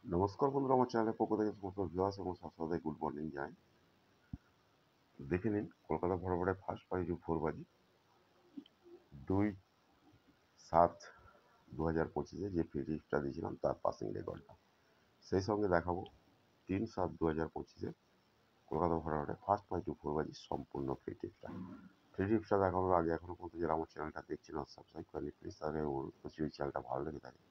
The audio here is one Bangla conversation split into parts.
নমস্কার বন্ধুরা, আমার চ্যানেলের পক্ষ থেকে সমস্ত ভিউয়ার্স এবং সাবস্ক্রাইবারদের গুড মর্নিং জানাই। দেখে নিন, কলকাতা বরাবরে ফার্স্ট প্রাইজ 4 বাজি 2/7/2025 যে ফ্রি টিপসটা দিয়েছিলাম তার পাসিং রেকর্ডটা সেই সঙ্গে দেখাবো 3/7/2025 কলকাতা বরাবরে ফার্স্ট প্রাইজ 4 বাজি সম্পূর্ণ ফ্রি টিপসটা। ফ্রি টিপসটা দেখানোর আগে এখনো পর্যন্ত যারা আমার চ্যানেলটা দেখছেন আর সাবস্ক্রাইব করেনি, প্লিজ তাদের অনুরোধ করছি, ওই চ্যানেলটা ভালো লেগে থাকে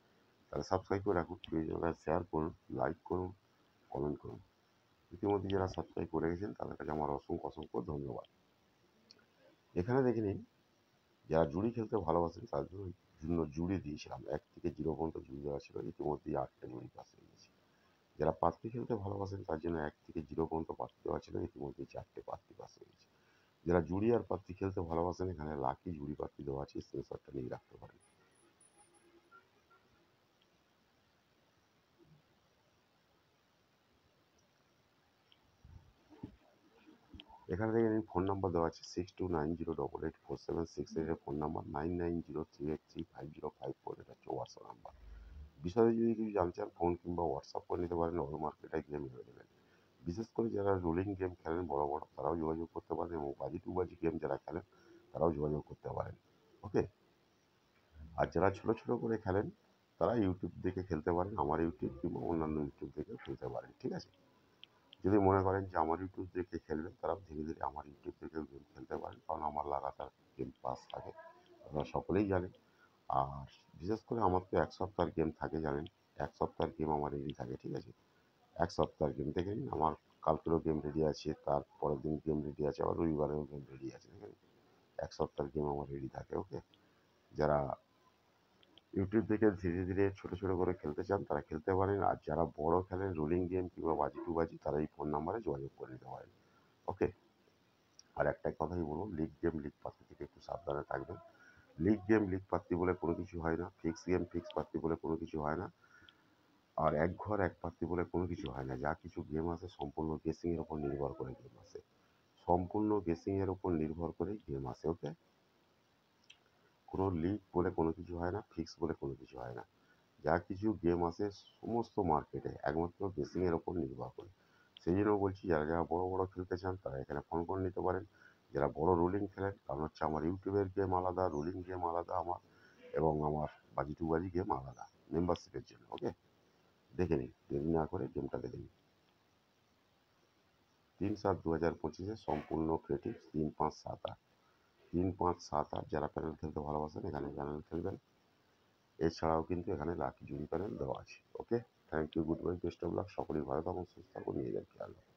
তাহলে সাবস্ক্রাইব করে রাখুন, ভিডিওটা শেয়ার করুন, লাইক করুন, কমেন্ট করুন। ইতিমধ্যে যারা সাবস্ক্রাইব করে গেছেন তাদের কাছে আমার অসংখ্য ধন্যবাদ। এখানে দেখে নিন, যারা জুড়ি খেলতে ভালোবাসেন তার জন্য জুড়ি দিয়েছিলাম, 1 থেকে 0 পর্যন্ত জুড়ি দেওয়া ছিল, ইতিমধ্যেই 8টে জুড়ি পাস হয়ে গেছে। যারা পাত্তি খেলতে ভালোবাসেন তার জন্য 1 থেকে 0 পর্যন্ত পাত্তি দেওয়া ছিল, ইতিমধ্যেই 4টে পাত্তি পাস হয়ে গেছে। যারা জুড়ি আর পাত্তি খেলতে ভালোবাসেন, এখানে লাকি জুড়ি পাত্তি দেওয়া আছে, স্ক্রিনশটটা নিয়ে রাখতে পারেন। এখানে দেখে নিন, ফোন নাম্বার দেওয়া আছে 6290884768 এর ফোন নাম্বার, 9903835054 এটা হচ্ছে হোয়াটসঅ্যাপ নাম্বার। বিষয়ে যদি কিছু জানতে চান ফোন কিংবা হোয়াটসঅ্যাপ করে নিতে পারেন, ওভার মার্কেটে গেম অ্যাভেলেবেল। বিশেষ করে যারা রোলিং গেম খেলেন বড় বড় তারাও যোগাযোগ করতে পারেন, এবং বাজি টু বাজি গেম যারা খেলেন তারাও যোগাযোগ করতে পারেন। ওকে, আর যারা ছোট ছোট করে খেলেন তারা ইউটিউব দেখে খেলতে পারেন, আমার ইউটিউব কিংবা অন্যান্য ইউটিউব দেখেও খেলতে পারেন। ঠিক আছে, যদি মনে করেন যে আমার ইউটিউব দেখে খেলবেন তারাও ধীরে ধীরে আমার ইউটিউব দেখেও গেম খেলতে পারেন, কারণ আমার লাগাতার গেম পাস থাকে, আপনারা সকলেই জানেন। আর বিশেষ করে আমার তো 1 সপ্তাহের গেম থাকে, জানেন, 1 সপ্তাহের গেম আমার রেডি থাকে। ঠিক আছে, 1 সপ্তাহের গেম দেখে নিন, আমার কালকেরও গেম রেডি আছে, তার পরের দিন গেম রেডি আছে, আবার রবিবারেও গেম রেডি আছে। দেখে নিন, 1 সপ্তাহের গেম আমার রেডি থাকে। ওকে, যারা ইউটিউব থেকে ধীরে ধীরে ছোট ছোট করে খেলতে চান তারা খেলতে পারেন, আর যারা বড় খেলেন রোলিং গেম কিংবা বাজি টু বাজি তারা এই ফোন নাম্বারে যোগাযোগ করে নিতে পারেন। ওকে, আর একটা কথাই বলবো, লিগ গেম লিগ পাত্তি থেকে একটু সাবধানে থাকবেন। লিগ গেম লিগ পাত্তি বলে কোনো কিছু হয় না, ফিক্স গেম ফিক্স পাত্তি বলে কোনো কিছু হয় না, আর এক ঘর এক পাত্তি বলে কোনো কিছু হয় না। যা কিছু গেম আছে সম্পূর্ণ গেসিংয়ের ওপর নির্ভর করে গেম আসে, সম্পূর্ণ গেসিংয়ের ওপর নির্ভর করেই গেম আসে। ওকে, কোনো লিগ বলে কোনো কিছু হয় না, ফিক্স বলে কোনো কিছু হয় না। যা কিছু গেম আসে সমস্ত মার্কেটে একমাত্র গেসিংয়ের ওপর নির্ভর করে। সেই জন্য বলছি, যারা যারা বড় বড় খেলতে চান তারা এখানে ফোন করে নিতে পারেন। যারা বড় রোলিং খেলেন, কারণ হচ্ছে আমার ইউটিউবের গেম আলাদা, রোলিং গেম আলাদা আমার, এবং আমার বাজি টু বাজি গেম আলাদা মেম্বারশিপের জন্য। ওকে, দেখে নিন, দেরি না করে গেমটা দেখে নিন। 3/7/2025 সম্পূর্ণ ক্রিয়েটিভ 3/5/7/8 3/5/7/8 যারা প্যানেল খেলতে ভালোবাসেন এখানে প্যানেল খেলবেন। এছাড়াও কিন্তু এখানে লাকি জুড়ি প্যানেল দেওয়া আছে। Okay, thank you, goodbye, best of luck, সকলেই ভালো থাকুন, সুস্থ থাকুন, নিজেদের খেয়াল রাখুন।